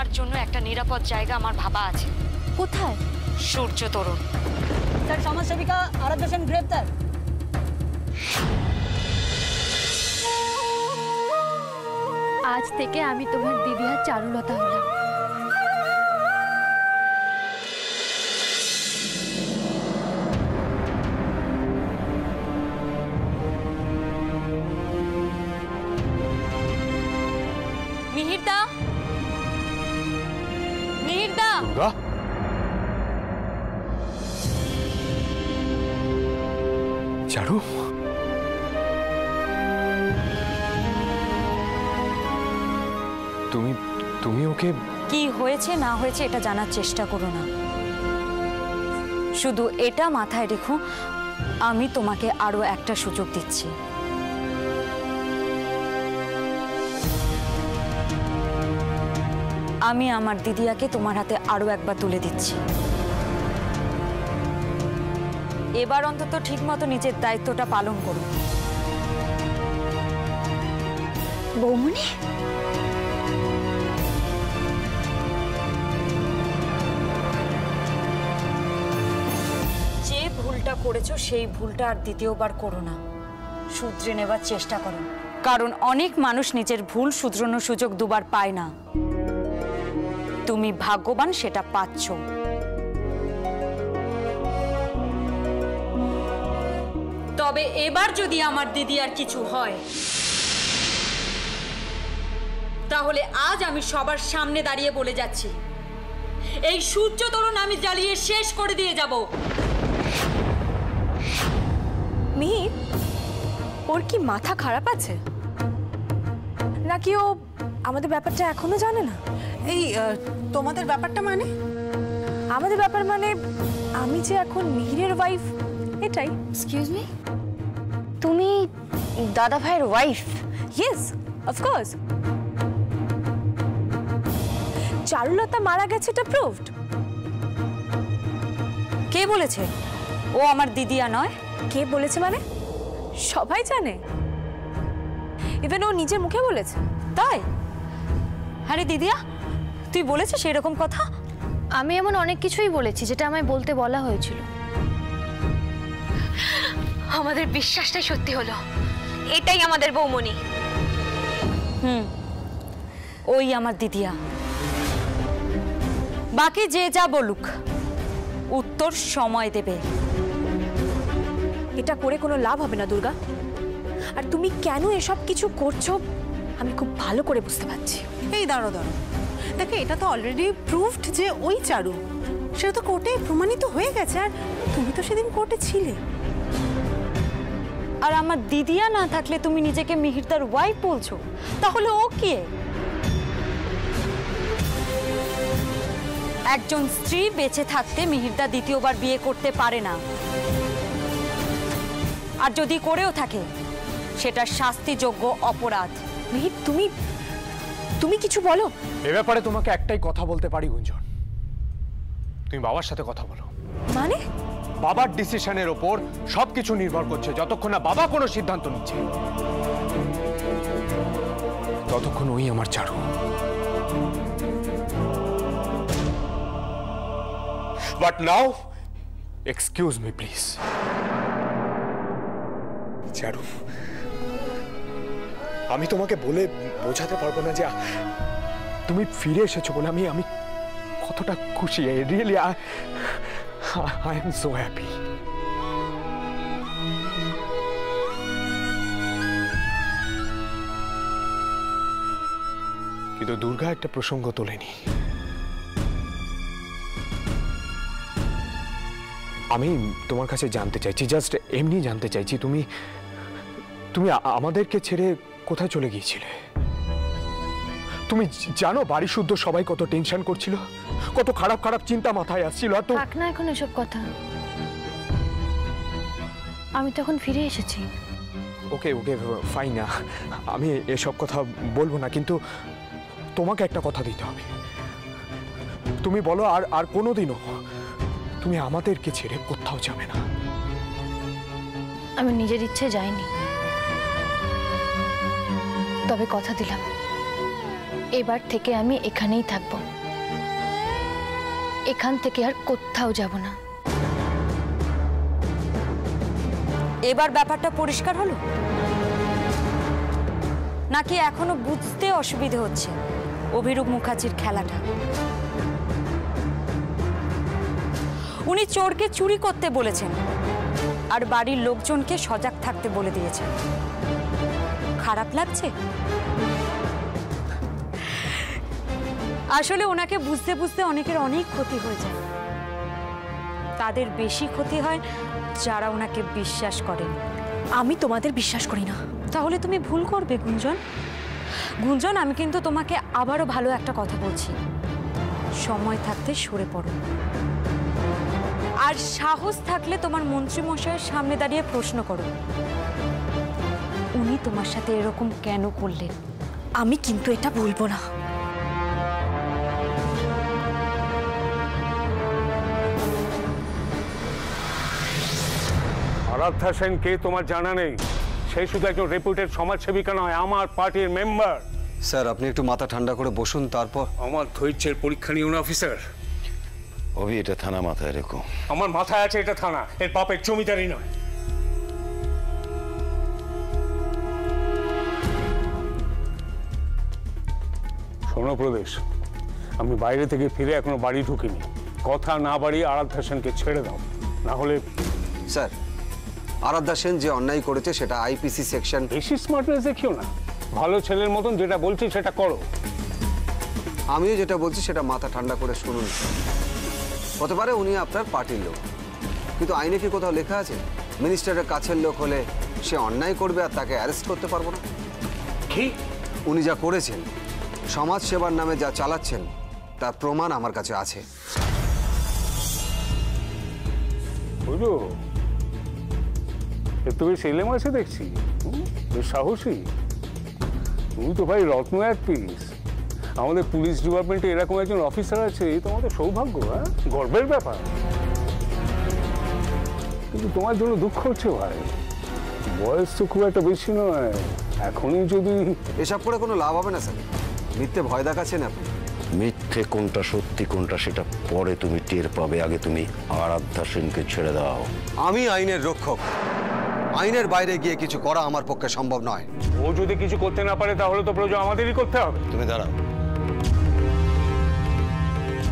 তোমার জন্য একটা নিরাপদ জায়গা আমার ভাবা আছে। কোথায়? সূর্য তরুণ। স্যার, সমাজসেবিকা আরাধ্য সেন গ্রেপ্তার। আজ থেকে আমি তোমার দিদি আর চারুলতা হলাম। মিহিরদা, মিহিরদা। দুর্গা, চারু, তুমি ওকে কি হয়েছে না হয়েছে এটা জানার চেষ্টা করো না, শুধু এটা মাথায় রেখো আমি তোমাকে আরো একটা সুযোগ দিচ্ছি। আমি আমার দিদিয়াকে তোমার হাতে আরো একবার তুলে দিচ্ছি। এবার অন্তত ঠিকমতো নিজের দায়িত্বটা পালন করো। বৌমনি, যে ভুলটা করেছো সেই ভুলটা আর দ্বিতীয়বার করো না, শুধরে নেবার চেষ্টা করো। কারণ অনেক মানুষ নিজের ভুল শুধরানোর সুযোগ দুবার পায় না। তুমি ভাগ্যবান সেটা পাচ্ছ। তবে এবার যদি আমার দিদি আর কিছু হয় তাহলে আজ আমি সবার সামনে দাঁড়িয়ে বলে যাচ্ছি, এই সূর্য তরুণ আমি জ্বালিয়ে শেষ করে দিয়ে যাব। মিহির, ওর কি মাথা খারাপ আছে নাকি ও আমাদের ব্যাপারটা এখনো জানে না? এই তোমাদের ব্যাপারটা মানে? আমাদের ব্যাপার মানে আমি যে এখন মিহিরের ওয়াইফ, এটাই। এক্সকিউজ মি, তুমি দাদা ভাইয়ের ওয়াইফ? Yes, of course. চারুলতা মারা গেছে, এটা প্রুভড। কে বলেছে ও আমার দিদিয়া নয়? কে বলেছে মানে? সবাই জানে, ইভেন ও নিজের মুখে বলেছে। তাই? আরে দিদিয়া, তুই বলেছিস এরকম কথা? আমি এমন অনেক কিছুই বলেছি যেটা আমায় বলতে বলা হয়েছিল। আমাদের বিশ্বাসটাই সত্যি হলো, এটাই আমাদের বৌমনি। ওই আমার দিদিয়া। বাকি যে যা বলুক উত্তর সময় দেবে। এটা করে কোনো লাভ হবে না দুর্গা, আর তুমি কেন এসব কিছু করছো আমি খুব ভালো করে বুঝতে পারছি। এই দাঁড়ো দাঁড়ো, দেখো এটা তো অলরেডি প্রুভড যে ওই চারু, সেটা তো কোর্টে প্রমাণিত হয়ে গেছে। আর তুমি তো সেদিন কোর্টে ছিলে। আর আমার দিদিয়া না থাকলে তুমি নিজেকে মিহিরদার ওয়াইফ বলছো, তাহলে ও কে? একজন স্ত্রী বেঁচে থাকতে মিহিরদা দ্বিতীয়বার বিয়ে করতে পারে না, আর যদি করেও থাকে সেটা শাস্তিযোগ্য অপরাধ। মিহির, তুমি কিছু বলো। এ ব্যাপারে তোমাকে একটাই কথা বলতে পারি গুঞ্জন, তুমি বাবার সাথে কথা বলো। মানে? বাবার ডিসিশনের ওপর সবকিছু নির্ভর করছে। যতক্ষণ না বাবা কোনো সিদ্ধান্ত নিচ্ছে ততক্ষণ ওই আমার Charu. But now excuse me please. Charu, আমি তোমাকে বলে বোঝাতে পারবো না যে তুমি ফিরে এসেছো বলে আমি কতটা খুশি। Really I am so happy. কিন্তু দুর্গা একটা প্রসঙ্গ তোলেনি। আমি তোমার কাছে জানতে চাইছি, জাস্ট এমনি জানতে চাইছি, তুমি আমাদেরকে ছেড়ে কোথায় চলে গিয়েছিলে? তুমি জানো বাড়ি শুদ্ধ সবাই কত টেনশন করছিল, কত খারাপ খারাপ চিন্তা মাথায় আসছিল। আর থাক না এখন এসব কথা, আমি তখন ফিরে এসেছি। ওকে ওকে ফাইন, আমি এসব কথা বলবো না, কিন্তু তোমাকে একটা কথা দিতে হবে। তুমি বলো আর কোনোদিনও তুমি আমাদেরকে ছেড়ে কোথাও যাবে না। আমি নিজের ইচ্ছে যাইনি, তবে কথা দিলাম এবার থেকে আমি এখানেই থাকবো। এখান থেকে আর কোথাও যাব না। এবার ব্যাপারটা পরিষ্কার হলো, নাকি এখনো বুঝতে অসুবিধা হচ্ছে অভিরূপ মুখার্জির খেলাটা? উনি চোরকে চুরি করতে বলেছেন আর বাড়ির লোকজনকে সজাগ থাকতে বলে দিয়েছেন। খারাপ লাগছে? আসলে ওনাকে বুঝতে বুঝতে অনেকের অনেক ক্ষতি হয়ে যায়। তাদের বেশি ক্ষতি হয় যারা ওনাকে বিশ্বাস করেন। আমি তোমাদের বিশ্বাস করি না। তাহলে তুমি ভুল করবে গুঞ্জন। গুঞ্জন, আমি কিন্তু তোমাকে আবারও ভালো একটা কথা বলছি, সময় থাকতে সরে পড়ো। আর সাহস থাকলে তোমার মন্ত্রীমশাইয়ের সামনে দাঁড়িয়ে প্রশ্ন করো, উনি তোমার সাথে এরকম কেন করলেন। আমি কিন্তু এটা বলবো না। আরাধ্যা সেন কে তোমার জানা নেই? সে শুধু একজন রেপুটেড সমাজসেবিকা নয়, আমার পার্টির মেম্বার। স্যার আপনি একটু মাথা ঠান্ডা করে বসুন, তারপর। আমার ধৈর্যের পরীক্ষা নিও না অফিসার। অভি, এটা থানা মাথায় রেখো। আমার মাথায় আছে এটা থানা, এর বাপের জমিদারি নয়। শোনো প্রদেশ, আমি বাইরে থেকে ফিরে এখনো বাড়ি ঢুকিনি। কথা না বাড়িয়ে আরাধ্যা সেনকে ছেড়ে দাও, না হলে। স্যার, আরাধ্যা সেন যে অন্যায় করেছে সেটা আইপিসি সেকশন। বেশি স্মার্টনেস দেখিও না, ভালো ছেলের মতন যেটা বলছি সেটা করো। আমিও যেটা বলছি সেটা মাথা ঠান্ডা করে শুনুন। হতে পারে উনি আপনার পার্টির লোক, কিন্তু আইনে কি কোথাও লেখা আছে মিনিস্টারের কাছের লোক হলে সে অন্যায় করবে আর তাকে অ্যারেস্ট করতে পারবো না? কি? উনি যা করেছেন, সমাজ সেবার নামে যা চালাচ্ছেন, তার প্রমাণ আমার কাছে আছে। বুঝলো, একটু বেশ এলেম আছে দেখছি, বেশ সাহসী। তুমি তো ভাই রত্ন এক পিস। আমাদের পুলিশ ডিপার্টমেন্টে এরকম একজন অফিসার আছে, এই তো আমাদের সৌভাগ্য। হ্যাঁ, গর্বের ব্যাপার। কিন্তু তোমার জন্য দুঃখ হচ্ছে ভাই, বয়স তো খুব একটা বেশি নয়। এখনই যদি এসব করে কোনো লাভ হবে না স্যার। মিথ্যে ভয় দেখাচ্ছেন আপনি। মিথ্যে কোনটা সত্যি কোনটা সেটা পরে তুমি টের পাবে, আগে তুমি আরাধ্যা সেনকে ছেড়ে দাও। আমি আইনের রক্ষক, আইনের বাইরে গিয়ে কিছু করা আমার পক্ষে সম্ভব নয়। ও যদি কিছু করতে না পারে তাহলে তো প্রয়োজন আমাদেরই করতে হবে। তুমি দাঁড়াও,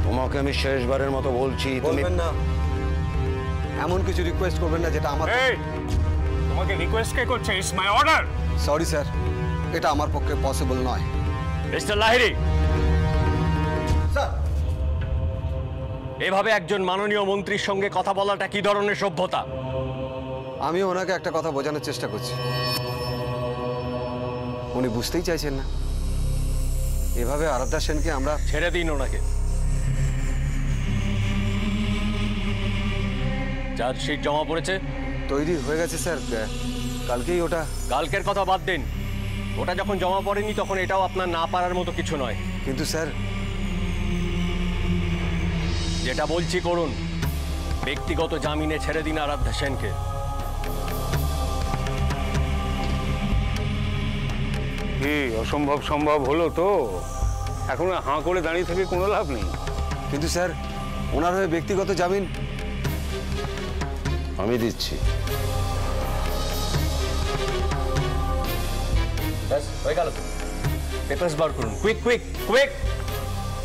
তোমাকে আমি শেষবারের মতো বলছি, তুমি বলবেন না, এমন কিছু রিকোয়েস্ট করবেন না যেটা আমার। এই, তোমাকে রিকোয়েস্ট কে করছে? It's my order. Sorry sir, এটা আমার পক্ষে পসিবল নয়। মিস্টার লাহিড়ী, স্যার, এভাবে একজন মাননীয় মন্ত্রীর সঙ্গে কথা বলাটা কি ধরনের সভ্যতা? আমি ওনাকে একটা কথা বোঝানোর চেষ্টা করছি, উনি বুঝতেই চাইছেন না। এভাবে আরাধ্যা সেনকে আমরা। ছেড়ে দিন ওনাকে। চার্জশিট জমা পড়েছে? তৈরি হয়ে গেছে স্যার, কালকেই ওটা। কালকের কথা বাদ দিন, ওটা যখন জমা পড়েনি তখন এটাও আপনার না পারার মতো কিছু নয়। কিন্তু স্যার, যেটা বলছি করুন। ব্যক্তিগত জামিনে ছেড়ে দিন আরাধ্যা সেনকে। কি অসম্ভব সম্ভব হলো তো? এখন হাঁ করে দাঁড়িয়ে থেকে কোনো লাভ নেই। কিন্তু স্যার, ওনার হয়ে ব্যক্তিগত জামিন আমি দিচ্ছি। হয়ে গেল, পেপারস বার করুন। Quick quick quick.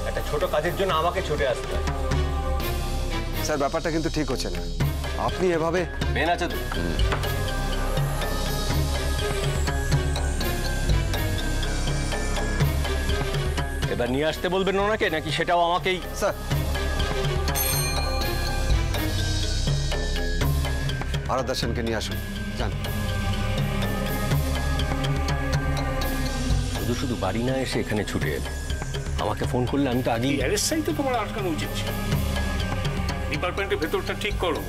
একটা ছোট কাজের জন্য আমাকে ছুটে আসতে হয়। স্যার, ব্যাপারটা কিন্তু ঠিক হচ্ছে না। আপনি এভাবে। পেন আছে তো? এবার নিয়ে আসতে বলবেন ওনাকে, নাকি সেটাও আমাকেই? স্যার, আরাধ্যা সেনকে নিয়ে আসুন, যান। শুধু শুধু বাড়ি না এসে এখানে ছুটে এলে। আমাকে ফোন করলে আমি তো আগেই। অ্যারেস্টটাই তো তোমার আটকানো উচিত ছিল। ডিপার্টমেন্টের ভেতরটা ঠিক করো।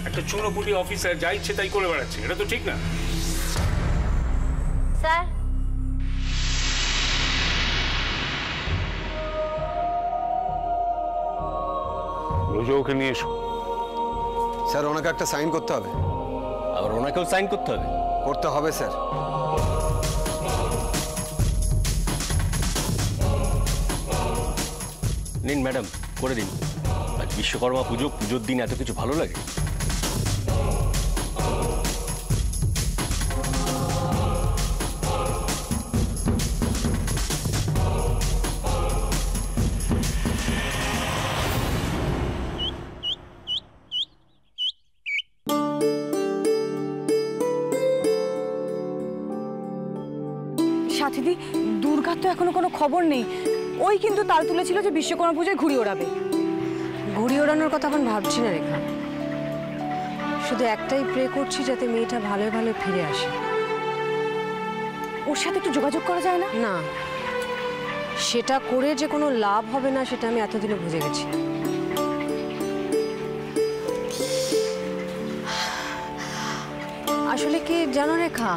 একটা চুনোপুটি অফিসার যা ইচ্ছে তাই করে বেড়াচ্ছে, এটা তো ঠিক না। স্যার, রোজ ওকে নিয়ে এসো। স্যার, ওনাকে একটা সাইন করতে হবে। আবার ওনাকেও সাইন করতে হবে? করতে হবে স্যার। নিন ম্যাডাম, করে দিন। বিশ্বকর্মা পুজোর দিন এত কিছু ভালো লাগে? সাথীদি, দুর্গার তো এখনো কোনো খবর নেই। ওই কিন্তু তাল তুলেছিল যে বিশ্বকর্মা পুজোয় ঘুড়ি ওড়াবে। ঘুড়ি ওড়ানোর কথা এখন ভাবছি না রেখা, শুধু একটাই প্রে করছি যাতে মেয়েটা ভালো ভালো ফিরে আসে। ওর সাথে একটু যোগাযোগ করা যায় না? না, সেটা করে যে কোনো লাভ হবে না সেটা আমি এতদিনে বুঝে গেছি। আসলে কি জানো রেখা,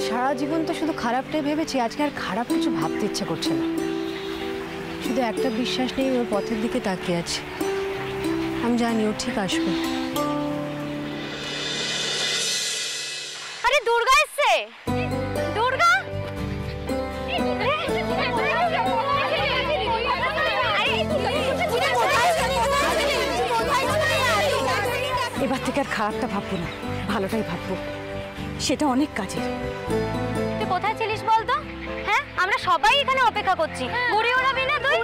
সারা জীবন তো শুধু খারাপটাই ভেবেছি, আজকে আর খারাপ কিছু ভাবতে ইচ্ছে করছে না। শুধু একটা বিশ্বাস নেই, ওর পথের দিকে তাকিয়ে আছে। আমি জানি ও ঠিক আসবে। আরে দুর্গা এসছে! দুর্গা! এবার থেকে আর খারাপটা ভাববো না, ভালোটাই ভাববো। সেটা অনেক কাজের। তুই কোথায় ছিলিস বলতো? হ্যাঁ, আমরা সবাই এখানে অপেক্ষা করছি। ঘুড়ি ওড়াবি না তুই?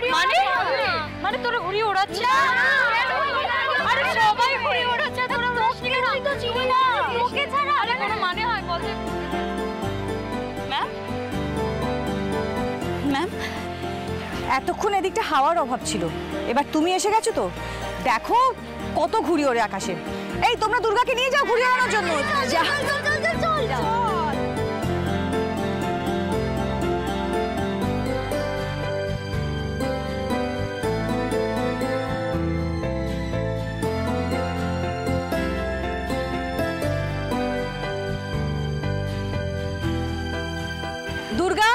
মানে তোরা ঘুড়ি ওড়াচ্ছিস? আরে সবাই ঘুড়ি ওড়াচ্ছে, তোরা ওড়াচ্ছিস না? তুই তো চিনি না ওকে ছাড়া। আরে কোনো মানে হয় বলতে? ম্যাম, এতক্ষণ এদিকটা হাওয়ার অভাব ছিল, এবার তুমি এসে গেছো তো দেখো কত ঘুড়ি ওড়ে আকাশে। এই তোমরা দুর্গাকে নিয়ে যাও ঘুড়ি ওড়ানোর জন্য। যা দুর্গা।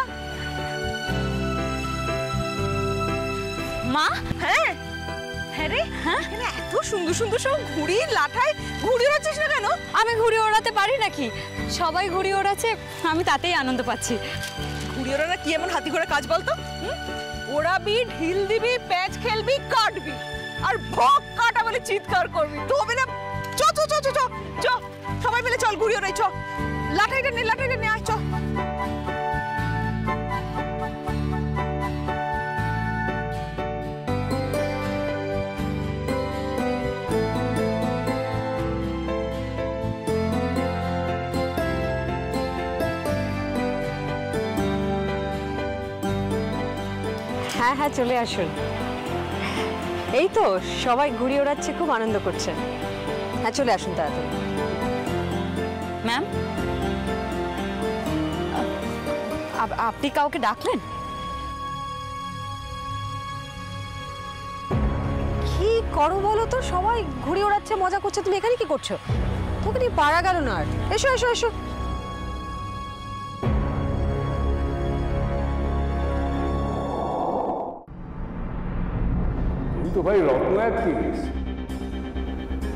মা, হ্যাঁ হ্যাঁ রে, হ্যাঁ এত সুন্দর সুন্দর সব ঘুড়ি লাঠায় ঘুড়ি ওড়াচ্ছিস না কেন? আমি ঘুড়ি ওড়াতে পারি নাকি? সবাই ঘুড়ি ওড়াচ্ছে, আমি তাতেই আনন্দ পাচ্ছি। ঘুড়ি ওড়ানো কি এমন হাতি ঘোড়া কাজ বলতো? ওড়াবি, ঢিল দিবি, প্যাচ খেলবি, কাটবি, আর ভক কাটা বলে চিৎকার করবি, তো হবে না? চ চ চ চ চ, সবাই মিলে চল ঘুড়ি ওড়াই। চ, লাঠাইটা নে আয়, চ। হ্যাঁ হ্যাঁ, চলে আসুন। এই তো সবাই ঘুড়ি ওড়াচ্ছে, খুব আনন্দ করছে। হ্যাঁ চলে আসুন তাড়াতাড়ি। ম্যাম, আপনি কাউকে ডাকলেন? কি করো বলো তো, সবাই ঘুড়ি ওড়াচ্ছে, মজা করছে, তুমি এখানে কি করছো? তোকে নিয়ে পারা গেল না আর। এসো এসো এসো। তুমি তো ভাই রত্ন অ্যাক্ট্রেস,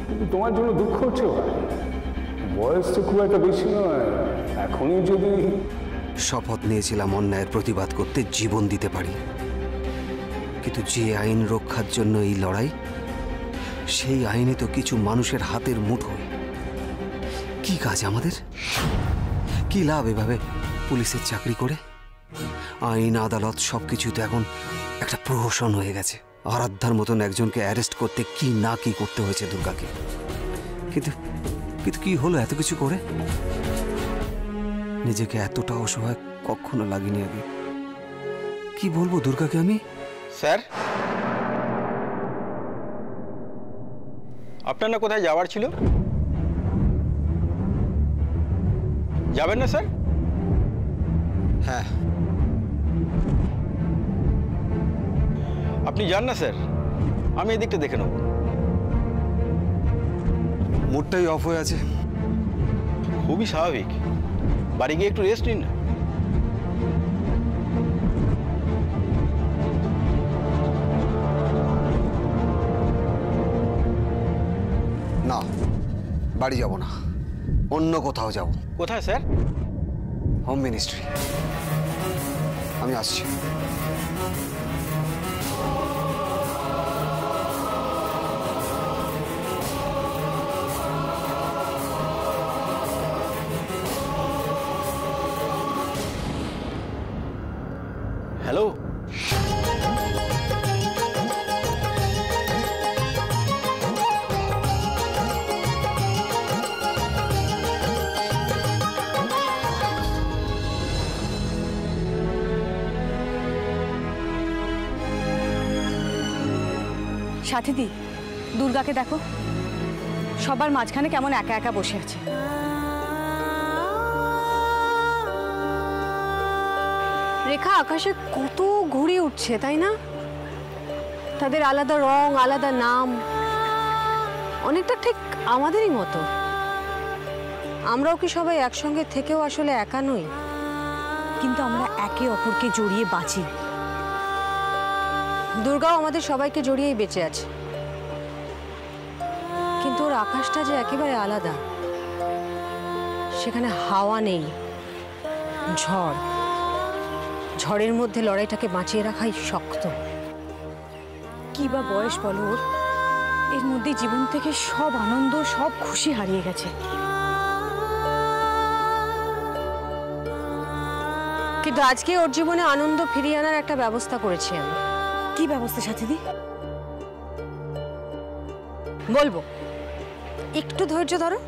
কিন্তু তোমার জন্য দুঃখ হচ্ছে ভাই, বয়স তো খুব একটা বেশি নয়, এখনই যদি। শপথ নিয়েছিলাম অন্যায়ের প্রতিবাদ করতে জীবন দিতে পারি, কিন্তু যে আইন রক্ষার জন্য এই লড়াই, সেই আইনে তো কিছু মানুষের হাতের মুঠোয়। কি কাজ আমাদের? কি লাভ এভাবে পুলিশের চাকরি করে? আইন আদালত সবকিছু তো এখন একটা প্রহসন হয়ে গেছে। আরাধ্যার মতন একজনকে অ্যারেস্ট করতে কি না কি করতে হয়েছে দুর্গাকে। কিন্তু কিন্তু কি হলো এত কিছু করে? নিজেকে এতটা অসহায় কখনো লাগেনি আগে। কি বলবো দুর্গাকে আমি? স্যার, আপনার না কোথায় যাওয়ার ছিল? যাবেন না স্যার? হ্যাঁ। আপনি যান না স্যার, আমি এদিকটা দেখে নেব। মুডটাই অফ হয়ে আছে। খুবই স্বাভাবিক, বাড়ি গিয়ে একটু রেস্ট নিন না। না, বাড়ি যাব না, অন্য কোথাও যাব। কোথায় স্যার? Home ministry. আমি আসছি। হ্যালো। সাথীদি, দুর্গাকে দেখো, সবার মাঝখানে কেমন একা একা বসে আছে। রেখা, আকাশে কত ঘুড়ি উঠছে তাই না? তাদের আলাদা রং, আলাদা নাম, অনেকটা ঠিক আমাদেরই মতো। আমরাও কি সবাই একসঙ্গে থেকেও আসলে একা নই? কিন্তু আমরা একে অপরকে জড়িয়ে বাঁচি। দুর্গাও আমাদের সবাইকে জড়িয়েই বেঁচে আছে, কিন্তু ওর আকাশটা যে একেবারে আলাদা। সেখানে হাওয়া নেই, ঝড়। ঝড়ের মধ্যে লড়াইটাকে বাঁচিয়ে রাখাই শক্ত। কি বা বয়স বলো ওর? এর মধ্যে জীবন থেকে সব আনন্দ, সব খুশি হারিয়ে গেছে। কিন্তু আজকে ওর জীবনে আনন্দ ফিরিয়ে আনার একটা ব্যবস্থা করেছি আমি। কি ব্যবস্থা সাথীদি? বলবো, একটু ধৈর্য ধরো।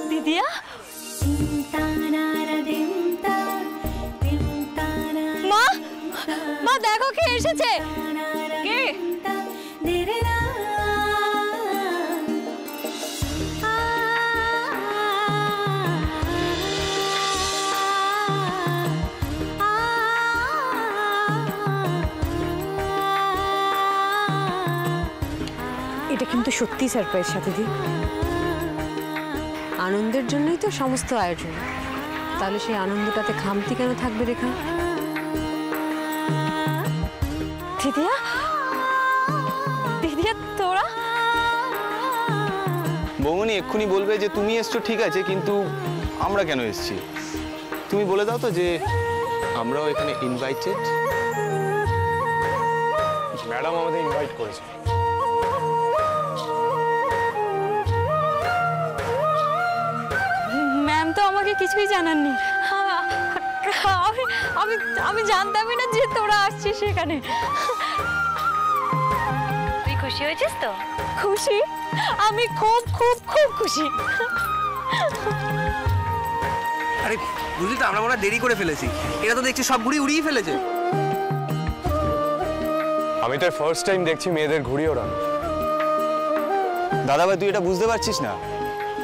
দিদিয়া, মা, মা দেখো কে এসেছে। কে? এটা কিন্তু সত্যি সারপ্রাইজ সাথীদি। আনন্দের জন্যই তো সমস্ত আয়োজন, তাহলে সেই আনন্দটাতে খামতি কেন থাকবে রেখা? দিদিয়া, দিদিয়া তোরা? বৌমনি এক্ষুনি বলবে যে তুমি এসছো ঠিক আছে, কিন্তু আমরা কেন এসছি? তুমি বলে দাও তো যে আমরাও এখানে ইনভাইটেড। ম্যাডাম আমাদের ইনভাইট করেছে। ম্যাম তো আমাকে কিছুই জানাননি। আমি আমি জানতামই না যে তোরা আসছিস সেখানে। তুই খুশি হয়েছিস তো? খুশি? আমি খুব খুব খুব খুশি। আরে বুঝলি তো, আমরা মনে দেরি করে ফেলেছি। এটা তো দেখছি সব ঘুড়ি উড়িয়ে ফেলেছে। আমি তো ফার্স্ট টাইম দেখছি মেয়েদের ঘুড়ি ওড়ানো। দাদা ভাই, তুই এটা বুঝতে পারছিস না?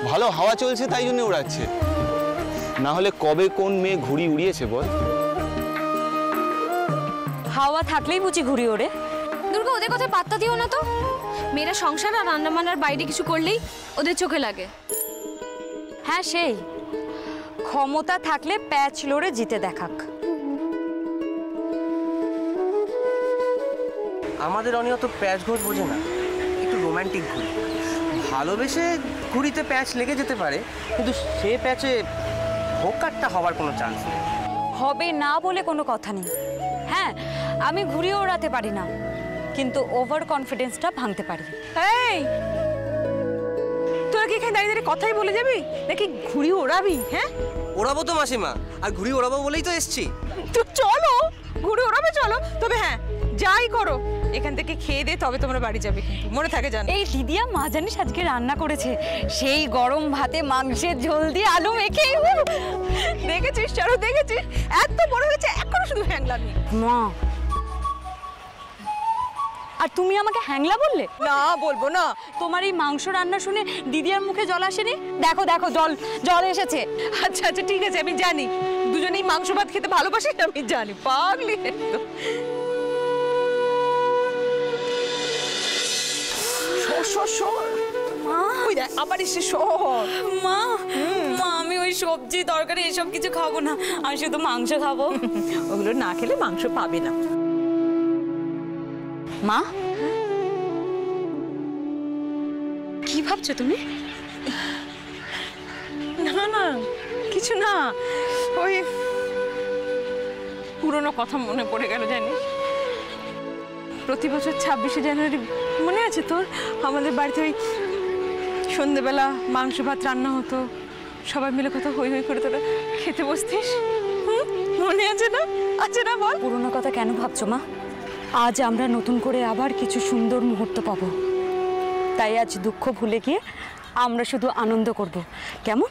ভালো হাওয়া চলছে তাই জন্য উড়াচ্ছে, না হলে কবে কোন মেয়ে ঘুড়ি উড়িয়েছে বল? হাওয়া থাকলেই বুঝি ঘুড়ি ওড়ে? দুর্গা, ওদের কথায় পাত্তা দিও না তো। মেয়েরা সংসার আর রান্না বান্নার বাইরে কিছু করলেই ওদের চোখে লাগে। হ্যাঁ, সেই ক্ষমতা থাকলে প্যাচ লড়ে জিতে দেখাক। আমাদের অনিয় তো প্যাচ ঘোষ বোঝে না, একটু রোমান্টিক ঘুড়ি। ভালোবেসে ঘুড়িতে প্যাচ লেগে যেতে পারে, কিন্তু সে প্যাচে ভোকারটা হওয়ার কোনো চান্স নেই। হবে না বলে কোনো কথা নেই। হ্যাঁ, আমি ঘুড়ি ওড়াতে পারি না, কিন্তু ওভার কনফিডেন্সটা ভাঙতে পারি। এই, তোরা কি এখানে দাঁড়িয়ে দাঁড়িয়ে কথাই বলে যাবি নাকি ঘুড়ি ওড়াবি? হ্যাঁ, ওড়াবো তো মাসিমা, আর ঘুড়ি ওড়াবো বলেই তো এসছি। তো চলো ঘুড়ি ওড়াবে, চলো। তবে হ্যাঁ, যাই করো এখান থেকে খেয়ে দে, তবে তোমরা বাড়ি যাবে, কিন্তু মনে থাকে জানো। এই দিদিয়া, মা জানিস আজকে রান্না করেছে, সেই গরম ভাতে মাংসের ঝোল দিয়ে আলু মেখে। দেখেছিস চারু, দেখেছিস? এত বড় হয়েছে এখনো শুধু হ্যাংলামি। মা, আর তুমি আমাকে হ্যাংলা বললে? না, বলবো না। তোমার এই মাংস রান্না শুনে দিদিয়ার মুখে জল আসেনি? দেখো দেখো, জল জল এসেছে। আচ্ছা আচ্ছা, ঠিক আছে, আমি জানি দুজনেই মাংস ভাত খেতে ভালোবাসিস, আমি জানি। পাগলি একদম। মা, ওই দেখ আবার এসে শহর। মা, মা আমি ওই সবজি তরকারি এসব কিছু খাবো না, আমি শুধু মাংস খাবো। ওগুলো না খেলে মাংস পাবে না। মা, কি ভাবছো তুমি? না না কিছু না, ওই পুরনো কথা মনে পড়ে গেল জানিস। প্রতি বছর 26শে জানুয়ারি মনে আছে তোর, আমাদের বাড়িতে ওই সন্ধেবেলা মাংস ভাত রান্না হতো, সবাই মিলে কত হই হই করে তোরা খেতে বসতিস, মনে আছে না? আছে না বল? পুরনো কথা কেন ভাবছো মা? আজ আমরা নতুন করে আবার কিছু সুন্দর মুহূর্ত পাবো, তাই আজ দুঃখ ভুলে গিয়ে আমরা শুধু আনন্দ করব, কেমন?